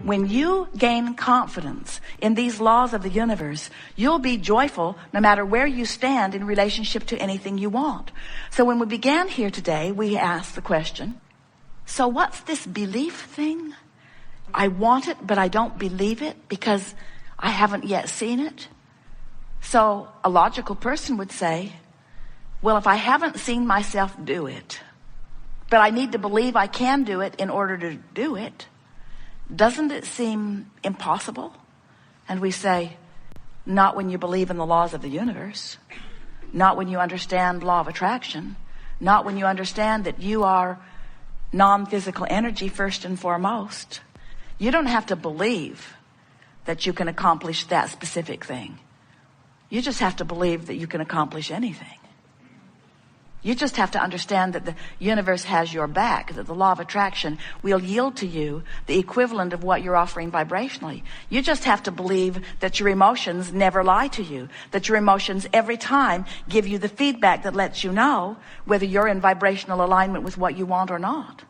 When you gain confidence in these laws of the universe, you'll be joyful no matter where you stand in relationship to anything you want. So when we began here today, we asked the question, so what's this belief thing? I want it, but I don't believe it because I haven't yet seen it. So a logical person would say, well, if I haven't seen myself do it, but I need to believe I can do it in order to do it, doesn't it seem impossible? And we say, not when you believe in the laws of the universe, not when you understand law of attraction, not when you understand that you are non-physical energy first and foremost. You don't have to believe that you can accomplish that specific thing. You just have to believe that you can accomplish anything. You just have to understand that the universe has your back, that the law of attraction will yield to you the equivalent of what you're offering vibrationally. You just have to believe that your emotions never lie to you, that your emotions every time give you the feedback that lets you know whether you're in vibrational alignment with what you want or not.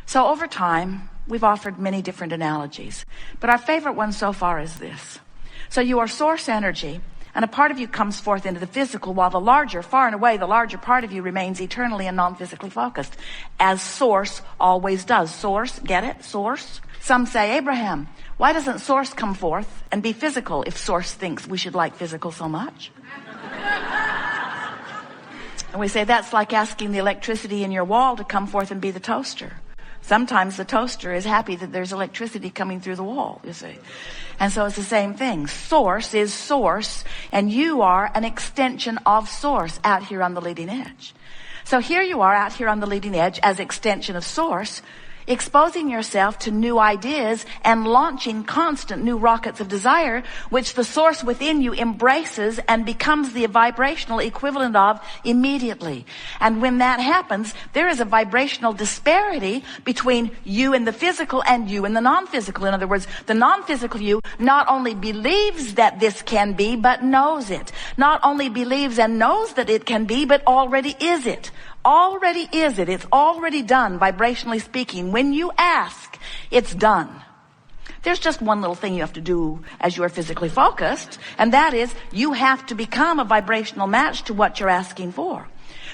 So over time, we've offered many different analogies, but our favorite one so far is this. So you are source energy, and a part of you comes forth into the physical, while the larger, far and away, the larger part of you remains eternally and non-physically focused, as source always does. Source, get it? Source. Some say, Abraham, why doesn't source come forth and be physical if source thinks we should like physical so much? And we say that's like asking the electricity in your wall to come forth and be the toaster. Sometimes the toaster is happy that there's electricity coming through the wall, you see. And so it's the same thing. Source is source, and you are an extension of source out here on the leading edge. So here you are out here on the leading edge as extension of source, exposing yourself to new ideas and launching constant new rockets of desire, which the source within you embraces and becomes the vibrational equivalent of immediately. And when that happens, there is a vibrational disparity between you in the physical and you in the non-physical. In other words, the non-physical you not only believes that this can be, but knows it. Not only believes and knows that it can be, but already is it. Already is it. It's already done, vibrationally speaking. When you ask, it's done. There's just one little thing you have to do as you are physically focused, and that is you have to become a vibrational match to what you're asking for.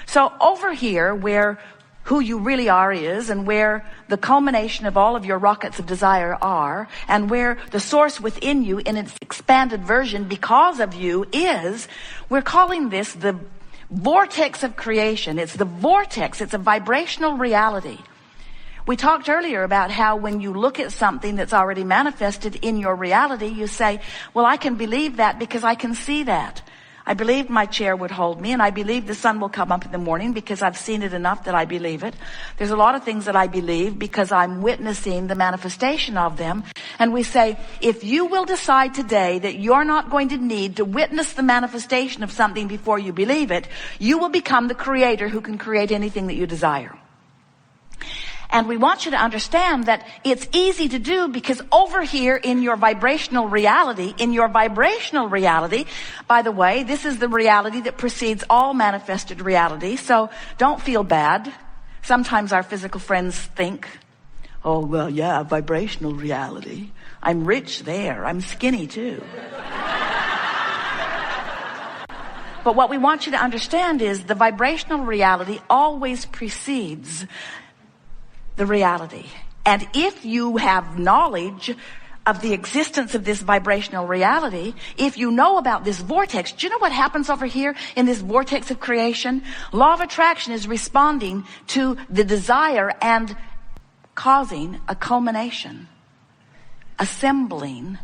So over here, where who you really are is, and where the culmination of all of your rockets of desire are, and where the source within you in its expanded version because of you is, we're calling this the vortex of creation. It's the vortex. It's a vibrational reality. We talked earlier about how when you look at something that's already manifested in your reality, you say, well, I can believe that because I can see that. I believe my chair would hold me, and I believe the sun will come up in the morning because I've seen it enough that I believe it. There's a lot of things that I believe because I'm witnessing the manifestation of them. And we say, if you will decide today that you're not going to need to witness the manifestation of something before you believe it, you will become the creator who can create anything that you desire. And we want you to understand that it's easy to do because over here in your vibrational reality, by the way, this is the reality that precedes all manifested reality. So don't feel bad. Sometimes our physical friends think, oh, well, yeah, vibrational reality. I'm rich there. I'm skinny too. But what we want you to understand is the vibrational reality always precedes the reality. And if you have knowledge of the existence of this vibrational reality, if you know about this vortex, do you know what happens over here in this vortex of creation? Law of attraction is responding to the desire and causing a culmination, assembling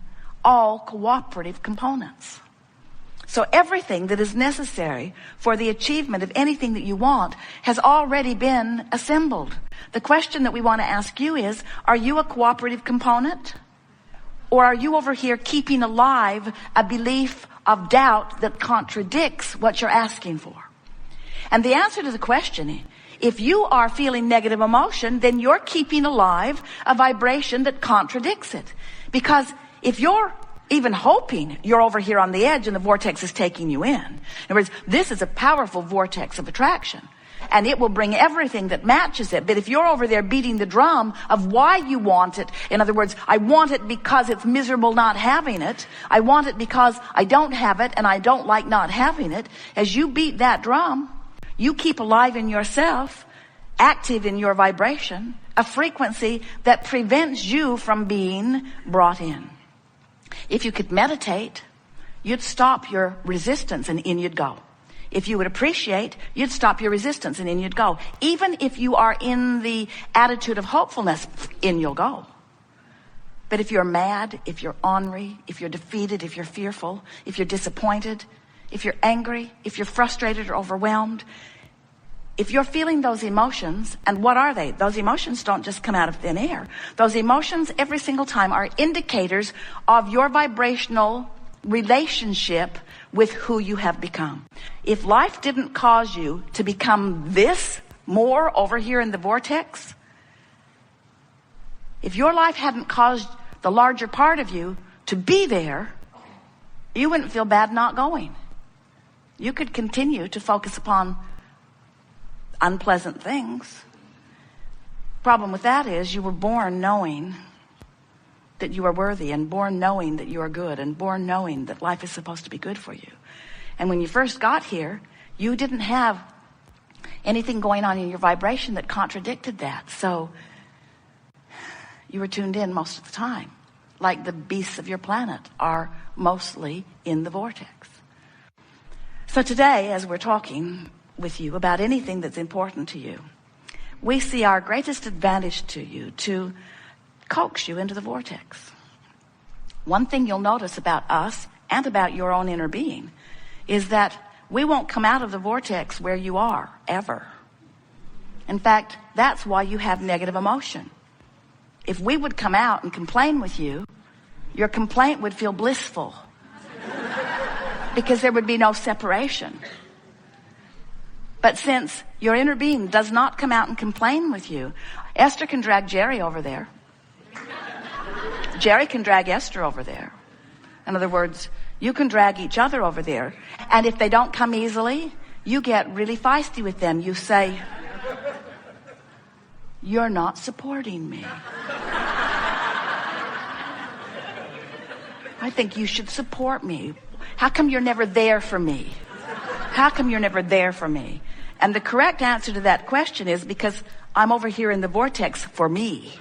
all cooperative components. So everything that is necessary for the achievement of anything that you want has already been assembled. The question that we want to ask you is, are you a cooperative component? Or are you over here keeping alive a belief of doubt that contradicts what you're asking for? And the answer to the question, if you are feeling negative emotion, then you're keeping alive a vibration that contradicts it. Because if you're even hoping you're over here on the edge and the vortex is taking you in. In other words, this is a powerful vortex of attraction. and it will bring everything that matches it. But if you're over there beating the drum of why you want it, in other words, I want it because it's miserable not having it. I want it because I don't have it and I don't like not having it. As you beat that drum, you keep alive in yourself, active in your vibration, a frequency that prevents you from being brought in. If you could meditate, you'd stop your resistance and in you'd go. If you would appreciate, you'd stop your resistance and in you'd go. Even if you are in the attitude of hopefulness, in you'll go. But if you're mad, if you're ornery, if you're defeated, if you're fearful, if you're disappointed, if you're angry, if you're frustrated or overwhelmed, if you're feeling those emotions, and what are they? Those emotions don't just come out of thin air. Those emotions every single time are indicators of your vibrational relationship with who you have become. If life didn't cause you to become this more over here in the vortex, if your life hadn't caused the larger part of you to be there, you wouldn't feel bad not going. You could continue to focus upon unpleasant things. Problem with that is you were born knowing that you are worthy, and born knowing that you are good, and born knowing that life is supposed to be good for you. And when you first got here, you didn't have anything going on in your vibration that contradicted that. So you were tuned in most of the time, like the beasts of your planet are mostly in the vortex. So today, as we're talking with you about anything that's important to you, we see our greatest advantage to you to coax you into the vortex. One thing you'll notice about us and about your own inner being is that we won't come out of the vortex where you are, ever. In fact, that's why you have negative emotion. If we would come out and complain with you, your complaint would feel blissful because there would be no separation. But since your inner being does not come out and complain with you, Esther can drag Jerry over there. Jerry can drag Esther over there. In other words, you can drag each other over there. And if they don't come easily, you get really feisty with them. You say, "You're not supporting me. I think you should support me. How come you're never there for me? How come you're never there for me?" And the correct answer to that question is because I'm over here in the vortex for me.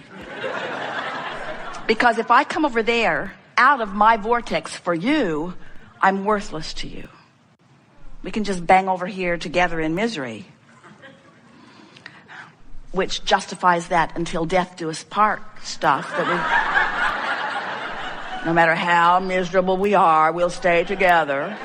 Because if I come over there out of my vortex for you, I'm worthless to you. We can just bang over here together in misery, which justifies that until death do us part stuff that we, no matter how miserable we are, we'll stay together.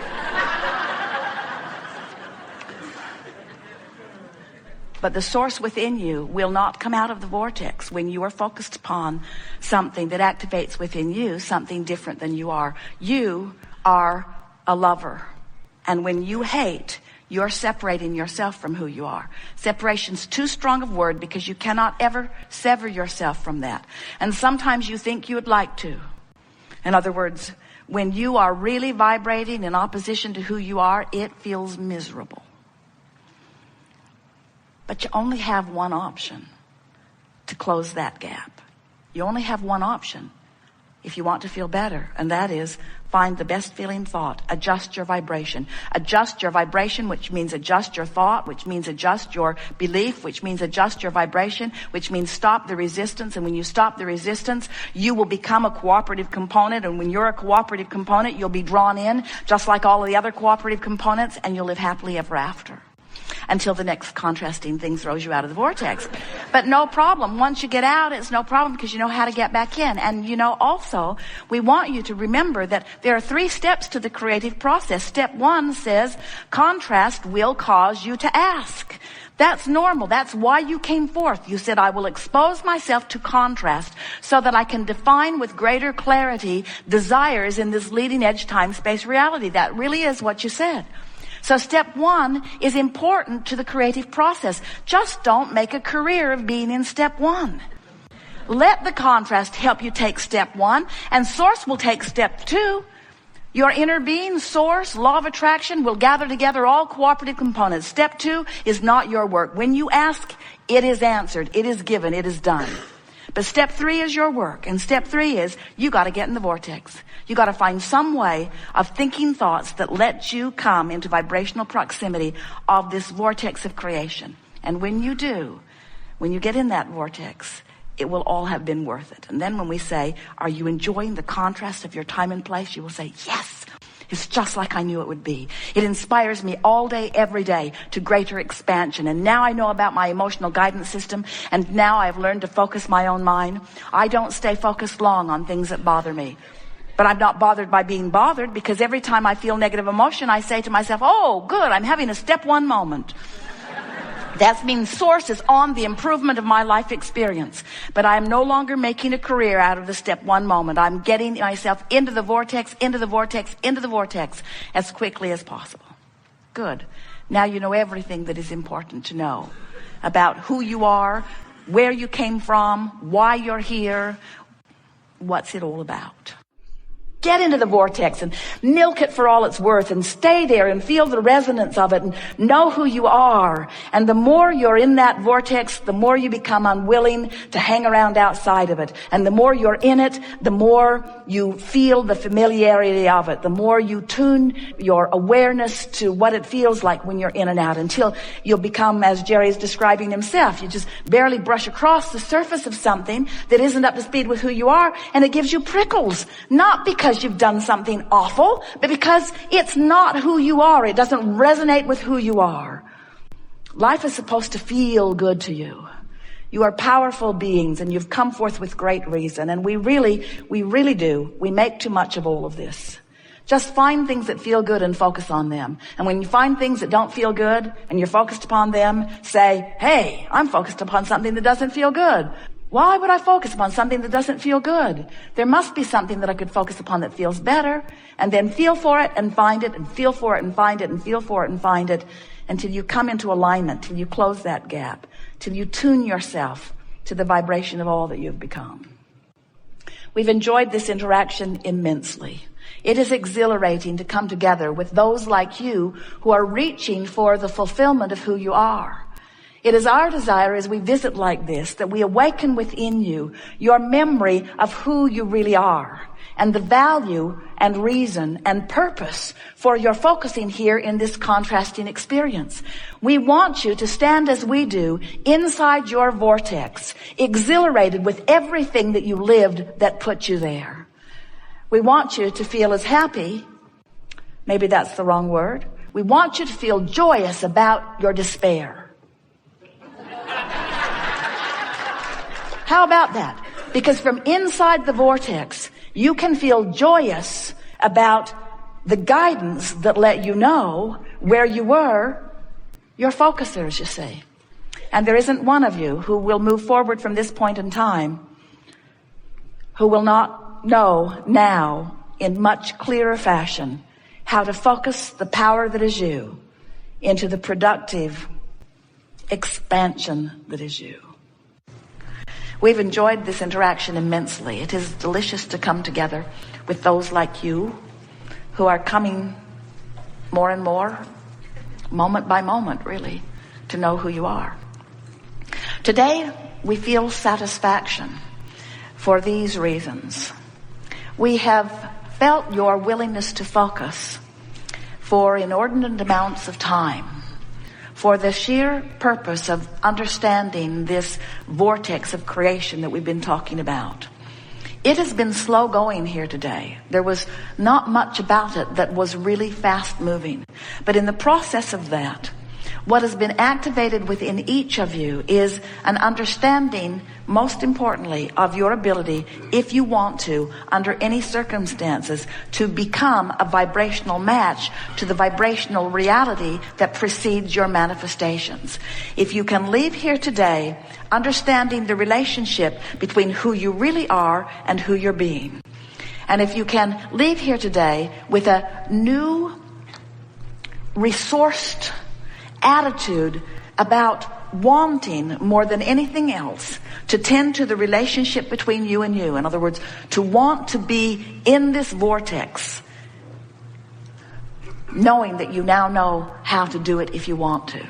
But the source within you will not come out of the vortex when you are focused upon something that activates within you something different than you are. You are a lover. And when you hate, you're separating yourself from who you are. Separation's too strong a word because you cannot ever sever yourself from that. And sometimes you think you would like to. In other words, when you are really vibrating in opposition to who you are, it feels miserable. But you only have one option to close that gap. You only have one option if you want to feel better, and that is find the best feeling thought. Adjust your vibration. Adjust your vibration, which means adjust your thought, which means adjust your belief, which means adjust your vibration, which means stop the resistance. And when you stop the resistance, you will become a cooperative component. And when you're a cooperative component, you'll be drawn in just like all of the other cooperative components, and you'll live happily ever after. Until the next contrasting thing throws you out of the vortex. But no problem. Once you get out, it's no problem because you know how to get back in. And you know, also, we want you to remember that there are 3 steps to the creative process. Step 1 says, contrast will cause you to ask. That's normal. That's why you came forth. You said, I will expose myself to contrast so that I can define with greater clarity desires in this leading edge time-space reality. That really is what you said. So step 1 is important to the creative process. Just don't make a career of being in step 1. Let the contrast help you take step 1, and source will take step 2. Your inner being, source, law of attraction will gather together all cooperative components. Step 2 is not your work. When you ask, it is answered, it is given, it is done. But step 3 is your work. And step 3 is you got to get in the vortex. You got to find some way of thinking thoughts that let you come into vibrational proximity of this vortex of creation. And when you do, when you get in that vortex, it will all have been worth it. And then when we say, are you enjoying the contrast of your time and place? You will say, yes, it's just like I knew it would be. It inspires me all day, every day to greater expansion. And now I know about my emotional guidance system. And now I've learned to focus my own mind. I don't stay focused long on things that bother me. But I'm not bothered by being bothered, because every time I feel negative emotion, I say to myself, oh, good, I'm having a step 1 moment. That means source is on the improvement of my life experience. But I am no longer making a career out of the step 1 moment. I'm getting myself into the vortex, into the vortex, into the vortex as quickly as possible. Good. Now you know everything that is important to know about who you are, where you came from, why you're here, what's it all about. Get into the vortex and milk it for all it's worth, and stay there and feel the resonance of it and know who you are. And the more you're in that vortex, the more you become unwilling to hang around outside of it. And the more you're in it, the more you feel the familiarity of it. The more you tune your awareness to what it feels like when you're in and out, until you'll become, as Jerry's describing himself, you just barely brush across the surface of something that isn't up to speed with who you are, and it gives you prickles. Not because you've done something awful, but because it's not who you are. It doesn't resonate with who you are. Life is supposed to feel good to you. You are powerful beings, and you've come forth with great reason. And we really do. We make too much of all of this. Just find things that feel good and focus on them. And when you find things that don't feel good and you're focused upon them, say, hey, I'm focused upon something that doesn't feel good. Why would I focus upon something that doesn't feel good? There must be something that I could focus upon that feels better, and then feel for it and find it, and feel for it and find it, and feel for it and find it, until you come into alignment, till you close that gap, till you tune yourself to the vibration of all that you've become. We've enjoyed this interaction immensely. It is exhilarating to come together with those like you who are reaching for the fulfillment of who you are. It is our desire as we visit like this that we awaken within you your memory of who you really are, and the value and reason and purpose for your focusing here in this contrasting experience. We want you to stand as we do inside your vortex, exhilarated with everything that you lived that put you there. We want you to feel as happy, maybe that's the wrong word. We want you to feel joyous about your despair. How about that? Because from inside the vortex, you can feel joyous about the guidance that let you know where you were, your focusers, you see. And there isn't one of you who will move forward from this point in time who will not know now in much clearer fashion how to focus the power that is you into the productive expansion that is you. We've enjoyed this interaction immensely. It is delicious to come together with those like you who are coming more and more, moment by moment, really, to know who you are. Today, we feel satisfaction for these reasons. We have felt your willingness to focus for inordinate amounts of time, for the sheer purpose of understanding this vortex of creation that we've been talking about. It has been slow going here today. There was not much about it that was really fast moving. But in the process of that, what has been activated within each of you is an understanding, most importantly, of your ability, if you want to, under any circumstances, to become a vibrational match to the vibrational reality that precedes your manifestations. If you can leave here today understanding the relationship between who you really are and who you're being, and if you can leave here today with a new, resourced attitude about wanting more than anything else to tend to the relationship between you and you. In other words, to want to be in this vortex knowing that you now know how to do it if you want to.